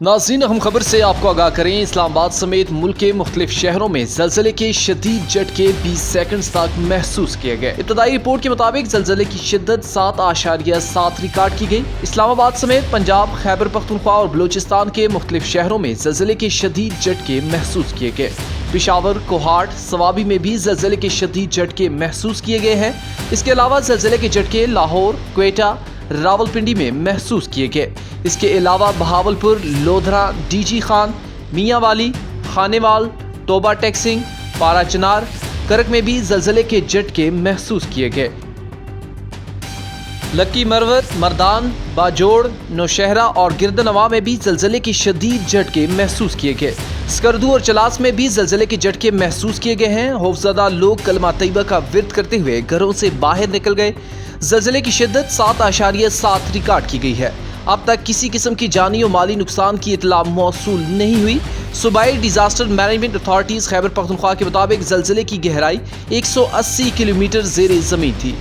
नाज़रीन, अहम खबर से आपको आगाह करें। इस्लामाबाद समेत मुल्क के मुख्तलिफ शहरों में ज़लज़ले के शदीद झटके 20 सेकंड तक महसूस किए गए। इब्तदाई रिपोर्ट के मुताबिक ज़लज़ले की शिद्दत 7.7 रिकॉर्ड की गई। इस्लामाबाद समेत पंजाब, खैबर पख्तूनख्वा और बलूचिस्तान के मुख्तलिफ शहरों में ज़लज़ले के शदीद झटके महसूस किए गए। पेशावर, कोहाट, सवाबी में भी ज़लज़ले के शदीद झटके महसूस किए गए हैं। इसके अलावा ज़लज़ले के झटके लाहौर, क्वेटा, रावलपिंडी में महसूस किए गए। इसके अलावा बहावलपुर, लोधरा, डीजी खान, मियांवाली, खानेवाल, तोबा टेक्सिंग, पारा चनार, करक में भी ज़लज़ले के झटके महसूस किए गए। लक्की मरवत, मर्दान, बाजोड़, नौशहरा और गिरदनवा में भी ज़लज़ले के शदीद झटके महसूस किए गए। स्कर्दू और चलास में भी ज़लज़ले के झटके महसूस किए गए हैं। खौफज़दा लोग कलमा तैयबा का विर्द करते हुए घरों से बाहर निकल गए। ज़लज़ले की शिद्दत 7.7 रिकॉर्ड की गई है। अब तक किसी किस्म की जानी और माली नुकसान की इतला मौसूल नहीं हुई। सूबाई disaster management authorities Khyber Pakhtunkhwa के मुताबिक ज़लज़ले की गहराई 180 किलोमीटर ज़ेरे ज़मीन थी।